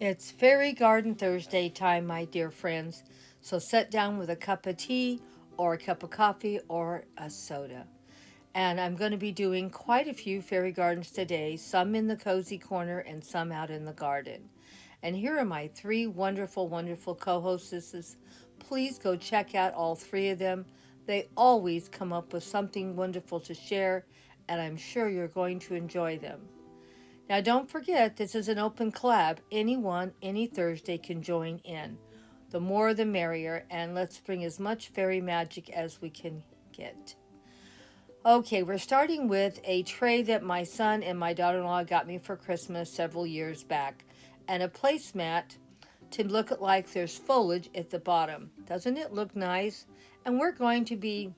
It's Fairy Garden Thursday time, my dear friends. So sit down with a cup of tea or a cup of coffee or a soda. And I'm going to be doing quite a few fairy gardens today, some in the cozy corner and some out in the garden. And here are my three wonderful, wonderful co hostesses. Please go check out all three of them. They always come up with something wonderful to share, and I'm sure you're going to enjoy them. Now, don't forget, this is an open collab. Anyone, any Thursday can join in. The more the merrier, and let's bring as much fairy magic as we can get. Okay, we're starting with a tray that my son and my daughter in law got me for Christmas several years back, and a placemat to look like there's foliage at the bottom. Doesn't it look nice? And we're going to be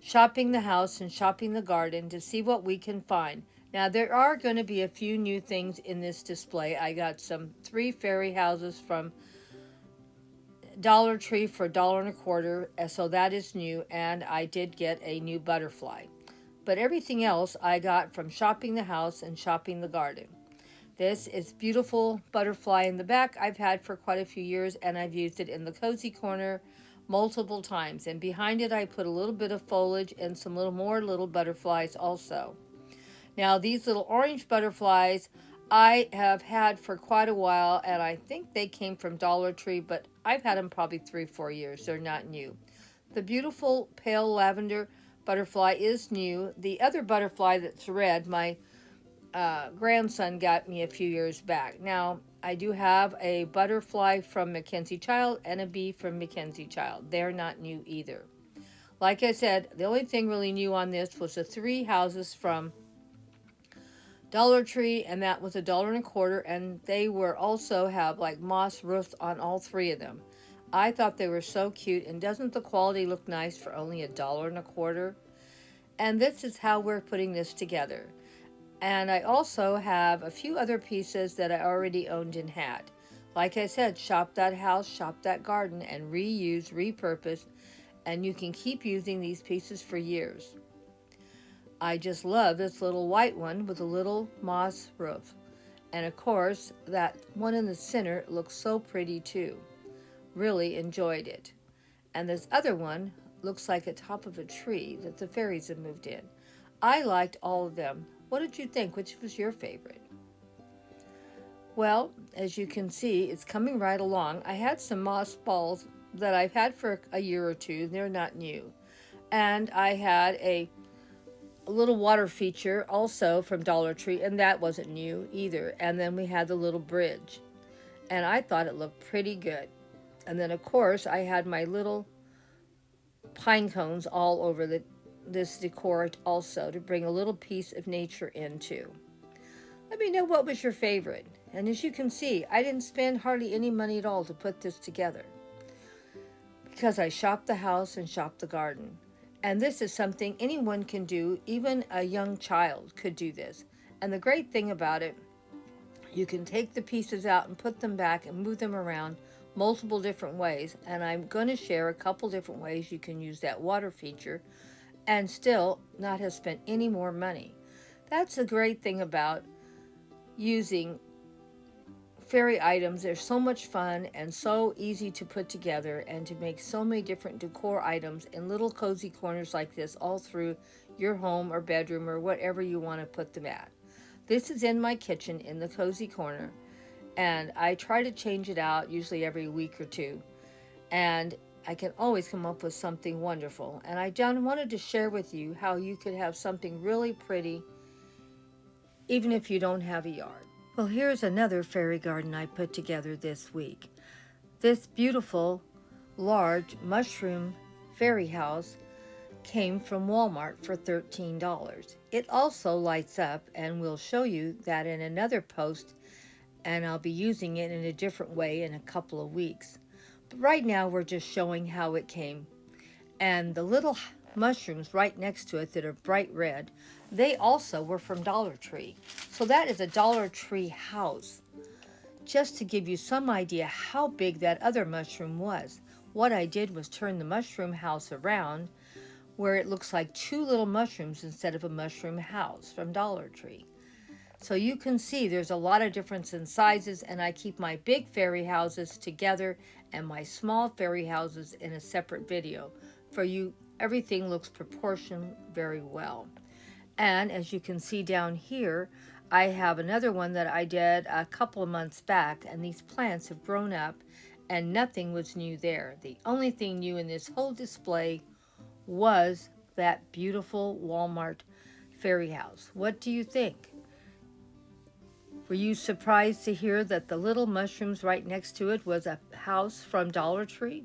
shopping the house and shopping the garden to see what we can find. Now, there are going to be a few new things in this display. I got some three fairy houses from Dollar Tree for $1.25, so that is new, and I did get a new butterfly. But everything else I got from shopping the house and shopping the garden. This is beautiful butterfly in the back I've had for quite a few years, and I've used it in the cozy corner multiple times. And behind it I put a little bit of foliage and some little butterflies also. Now these little orange butterflies I have had for quite a while, and I think they came from Dollar Tree, but I've had them probably 3-4 years. They're not new. The beautiful pale lavender butterfly is new. The other butterfly that's red, my grandson got me a few years back. Now, I do have a butterfly from Mackenzie Child and a bee from Mackenzie Child. They're not new either. Like I said, the only thing really new on this was the three houses from Dollar Tree, and that was $1.25, and they were also have like moss roofs on all three of them. I thought they were so cute, and doesn't the quality look nice for only $1.25? And this is how we're putting this together. And I also have a few other pieces that I already owned and had. Like I said, shop that house, shop that garden, and reuse, repurpose, and you can keep using these pieces for years. I just love this little white one with a little moss roof. And of course, that one in the center looks so pretty too. Really enjoyed it. And this other one looks like a top of a tree that the fairies have moved in. I liked all of them. What did you think? Which was your favorite? Well, as you can see, it's coming right along. I had some moss balls that I've had for a year or two. They're not new. And I had a little water feature also from Dollar Tree, and that wasn't new either. And then we had the little bridge, and I thought it looked pretty good. And then, of course, I had my little pine cones all over this decor also to bring a little piece of nature into. Let me know what was your favorite. And as you can see, I didn't spend hardly any money at all to put this together because I shopped the house and shopped the garden. And this is something anyone can do, even a young child could do this. And the great thing about it, you can take the pieces out and put them back and move them around multiple different ways. And I'm going to share a couple different ways you can use that water feature and still not have spent any more money. That's the great thing about using fairy items. They're so much fun and so easy to put together and to make so many different decor items in little cozy corners like this all through your home or bedroom or whatever you want to put them at. This is in my kitchen in the cozy corner, and I try to change it out usually every week or two, and I can always come up with something wonderful. And I just wanted to share with you how you could have something really pretty even if you don't have a yard. Well, here's another fairy garden I put together this week. This beautiful, large mushroom fairy house came from Walmart for $13. It also lights up, and we'll show you that in another post, and I'll be using it in a different way in a couple of weeks. But right now we're just showing how it came. And the little mushrooms right next to it that are bright red, they also were from Dollar Tree. So that is a Dollar Tree house. Just to give you some idea how big that other mushroom was, what I did was turn the mushroom house around where it looks like two little mushrooms instead of a mushroom house from Dollar Tree. So you can see there's a lot of difference in sizes, and I keep my big fairy houses together and my small fairy houses in a separate video. For you, everything looks proportioned very well. And as you can see down here, I have another one that I did a couple of months back, and these plants have grown up and nothing was new there. The only thing new in this whole display was that beautiful Walmart fairy house. What do you think? Were you surprised to hear that the little mushrooms right next to it was a house from Dollar Tree?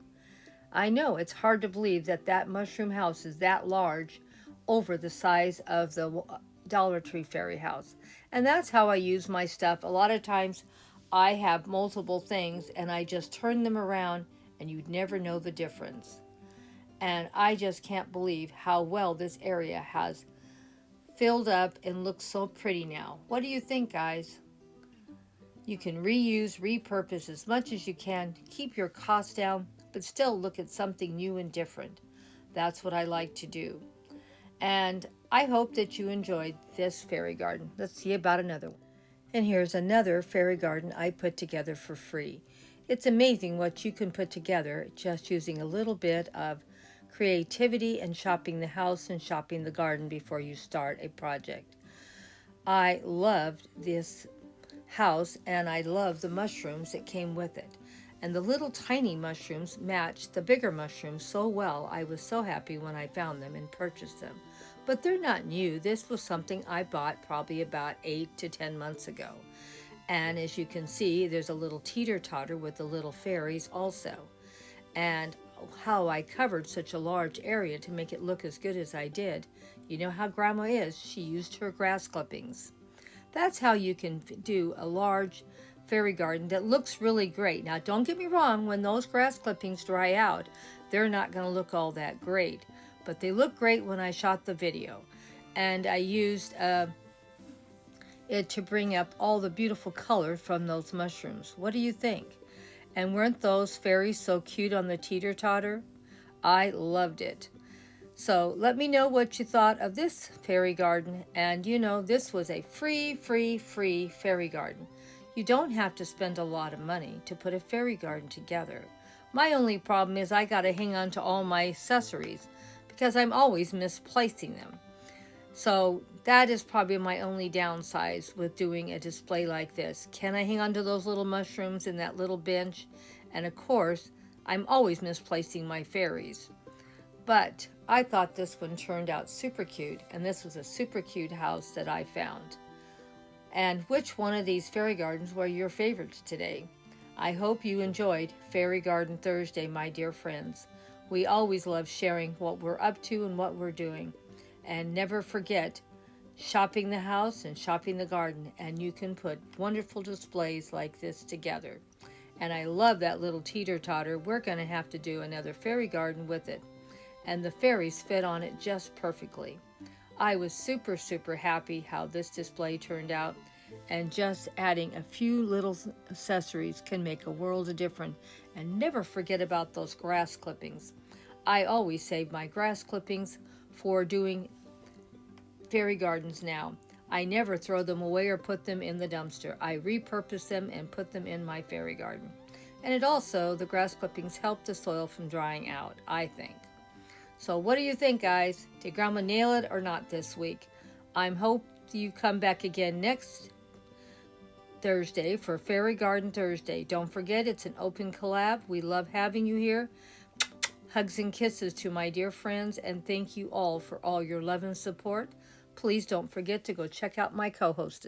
I know it's hard to believe that that mushroom house is that large over the size of the Dollar Tree fairy house. And that's how I use my stuff. A lot of times I have multiple things and I just turn them around and you'd never know the difference. And I just can't believe how well this area has filled up and looks so pretty now. What do you think, guys? You can reuse, repurpose as much as you can, keep your costs down, but still look at something new and different. That's what I like to do. And I hope that you enjoyed this fairy garden. Let's see about another one. And here's another fairy garden I put together for free. It's amazing what you can put together just using a little bit of creativity and shopping the house and shopping the garden before you start a project. I loved this house and I love the mushrooms that came with it. And the little tiny mushrooms matched the bigger mushrooms so well. I was so happy when I found them and purchased them. But they're not new. This was something I bought probably about 8 to 10 months ago. And as you can see, there's a little teeter-totter with the little fairies also. And how I covered such a large area to make it look as good as I did. You know how Grandma is. She used her grass clippings. That's how you can do a large fairy garden that looks really great. Now, don't get me wrong, when those grass clippings dry out, they're not going to look all that great. But they look great when I shot the video. And I used it to bring up all the beautiful color from those mushrooms. What do you think? And weren't those fairies so cute on the teeter-totter? I loved it. So let me know what you thought of this fairy garden. And you know, this was a free fairy garden. You don't have to spend a lot of money to put a fairy garden together. My only problem is I got to hang on to all my accessories because I'm always misplacing them. So that is probably my only downside with doing a display like this. Can I hang on to those little mushrooms in that little bench? And of course, I'm always misplacing my fairies. But I thought this one turned out super cute, and this was a super cute house that I found. And which one of these fairy gardens were your favorites today? I hope you enjoyed Fairy Garden Thursday, my dear friends. We always love sharing what we're up to and what we're doing. And never forget, shopping the house and shopping the garden, and you can put wonderful displays like this together. And I love that little teeter-totter. We're going to have to do another fairy garden with it. And the fairies fit on it just perfectly. I was super happy how this display turned out, and just adding a few little accessories can make a world of difference. And never forget about those grass clippings. I always save my grass clippings for doing fairy gardens now. I never throw them away or put them in the dumpster. I repurpose them and put them in my fairy garden. And it also, the grass clippings help the soil from drying out, I think. So what do you think, guys? Did Grandma nail it or not this week? I hope you come back again next Thursday for Fairy Garden Thursday. Don't forget, it's an open collab. We love having you here. Hugs and kisses to my dear friends, and thank you all for all your love and support. Please don't forget to go check out my co-host.